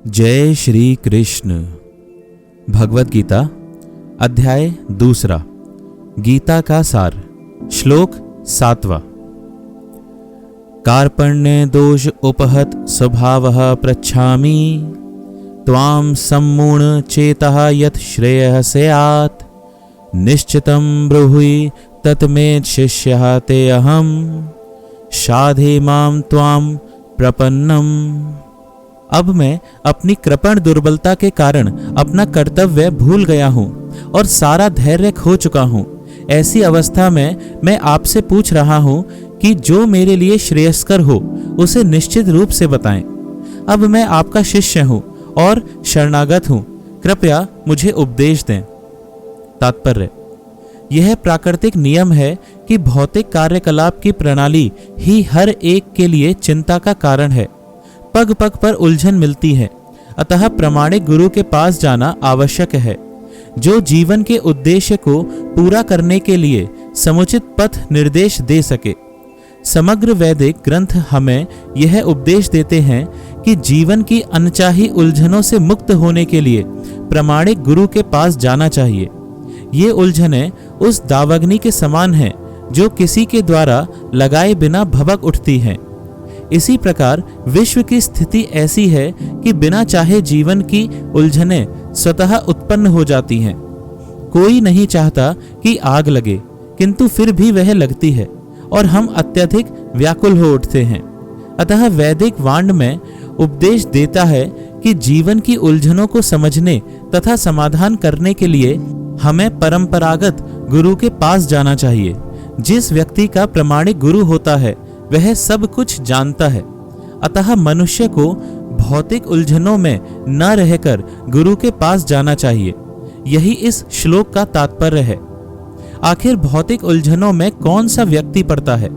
जय श्री कृष्ण। भगवद गीता अध्याय 2। गीता का सार। श्लोक 7। कार्पण्य दोष उपहत स्वभावः पृच्छामि त्वां सम्मूढ़ चेतः यत् श्रेयः स्यात् निश्चितं ब्रूहि तत्मे शिष्यः ते अहं साधे मां त्वां प्रपन्नम्। अब मैं अपनी कृपण दुर्बलता के कारण अपना कर्तव्य भूल गया हूँ और सारा धैर्य खो चुका हूँ। ऐसी अवस्था में मैं आपसे पूछ रहा हूँ कि जो मेरे लिए श्रेयस्कर हो उसे निश्चित रूप से बताएं। अब मैं आपका शिष्य हूँ और शरणागत हूँ, कृपया मुझे उपदेश दें। तात्पर्य: यह प्राकृतिक नियम है कि भौतिक कार्यकलाप की प्रणाली ही हर एक के लिए चिंता का कारण है। पग पग पर उलझन मिलती है, अतः प्रामाणिक गुरु के पास जाना आवश्यक है, जो जीवन के उद्देश्य को पूरा करने के लिए समुचित पथ निर्देश दे सके। समग्र वैदिक ग्रंथ हमें यह उपदेश देते हैं कि जीवन की अनचाही उलझनों से मुक्त होने के लिए प्रामाणिक गुरु के पास जाना चाहिए। ये उलझनें उस दावाग्नि के समान हैं जो किसी के द्वारा लगाए बिना भभक उठती हैं। इसी प्रकार विश्व की स्थिति ऐसी है कि बिना चाहे जीवन की उलझनें स्वतः उत्पन्न हो जाती हैं। कोई नहीं चाहता कि आग लगे, किंतु फिर भी वह लगती है और हम अत्यधिक व्याकुल हो उठते हैं। अतः वैदिक वाण्ड में उपदेश देता है कि जीवन की उलझनों को समझने तथा समाधान करने के लिए हमें परंपरागत गुरु के पास जाना चाहिए। जिस व्यक्ति का प्रामाणिक गुरु होता है वह सब कुछ जानता है, अतः मनुष्य को भौतिक उलझनों में न रहकर गुरु के पास जाना चाहिए। यही इस श्लोक का तात्पर्य है। आखिर भौतिक उलझनों में कौन सा व्यक्ति पड़ता है?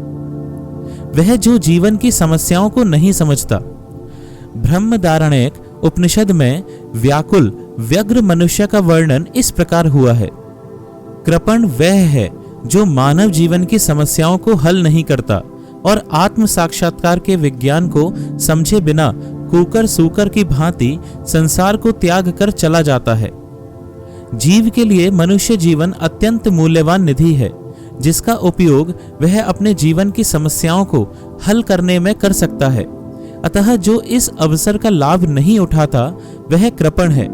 वह जो जीवन की समस्याओं को नहीं समझता। ब्रह्मदारण्यक उपनिषद में व्याकुल व्यग्र मनुष्य का वर्णन इस प्रकार हुआ है: कृपण वह है जो मानव जीवन की समस्याओं को हल नहीं करता और आत्म साक्षात्कार के विज्ञान को समझे बिना कुकर सूकर की भांति संसार को त्याग कर चला जाता है। जीव के लिए मनुष्य जीवन अत्यंत मूल्यवान निधि है, जिसका उपयोग वह अपने जीवन की समस्याओं को हल करने में कर सकता है। अतः जो इस अवसर का लाभ नहीं उठाता वह कृपण है।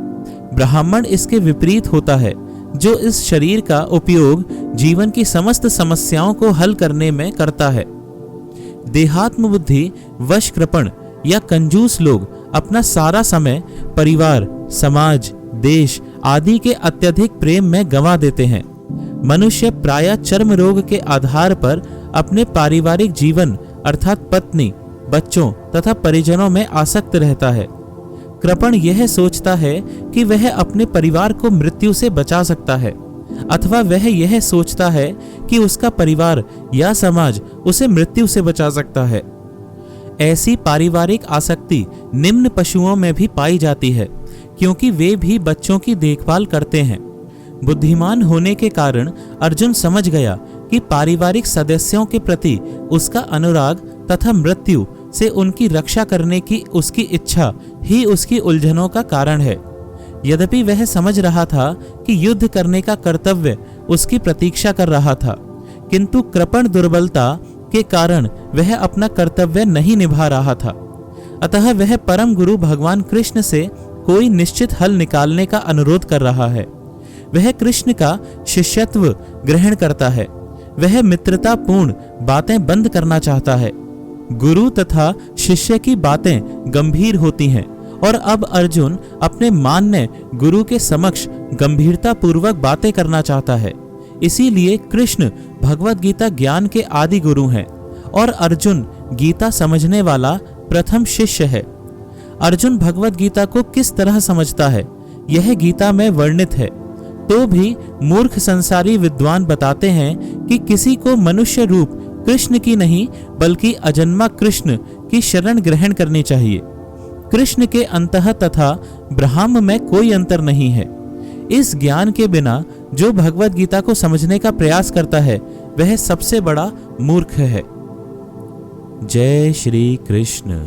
ब्राह्मण इसके विपरीत होता है, जो इस शरीर का उपयोग जीवन की समस्त समस्याओं को हल करने में करता है। देहात्म बुद्धि वश कृपण या कंजूस लोग अपना सारा समय परिवार, समाज, देश आदि के अत्यधिक प्रेम में गंवा देते हैं। मनुष्य प्रायः चर्म रोग के आधार पर अपने पारिवारिक जीवन अर्थात पत्नी, बच्चों तथा परिजनों में आसक्त रहता है। कृपण यह सोचता है कि वह अपने परिवार को मृत्यु से बचा सकता है, अथवा वह यह सोचता है कि उसका परिवार या समाज उसे मृत्यु से बचा सकता है। ऐसी पारिवारिक आसक्ति निम्न पशुओं में भी पाई जाती है, क्योंकि वे भी बच्चों की देखभाल करते हैं। बुद्धिमान होने के कारण अर्जुन समझ गया कि पारिवारिक सदस्यों के प्रति उसका अनुराग तथा मृत्यु से उनकी रक्षा करने की उसकी इच्छा ही उसकी उलझनों का कारण है। यद्यपि वह समझ रहा था कि युद्ध करने का कर्तव्य उसकी प्रतीक्षा कर रहा था, किंतु कृपण दुर्बलता के कारण वह अपना कर्तव्य नहीं निभा रहा था। अतः वह परम गुरु भगवान कृष्ण से कोई निश्चित हल निकालने का अनुरोध कर रहा है। वह कृष्ण का शिष्यत्व ग्रहण करता है। वह मित्रतापूर्ण बातें बंद करना चाहता है। गुरु तथा शिष्य की बातें गंभीर होती हैं और अब अर्जुन अपने मान्य गुरु के समक्ष गंभीरता पूर्वक बातें करना चाहता है। इसीलिए कृष्ण भगवद गीता ज्ञान के आदि गुरु हैं और अर्जुन गीता समझने वाला प्रथम शिष्य है। अर्जुन भगवद गीता को किस तरह समझता है यह गीता में वर्णित है। तो भी मूर्ख संसारी विद्वान बताते हैं कि किसी को मनुष्य रूप कृष्ण की नहीं बल्कि अजन्मा कृष्ण की शरण ग्रहण करनी चाहिए। कृष्ण के अंतः तथा ब्रह्म में कोई अंतर नहीं है। इस ज्ञान के बिना जो भगवद गीता को समझने का प्रयास करता है वह सबसे बड़ा मूर्ख है। जय श्री कृष्ण।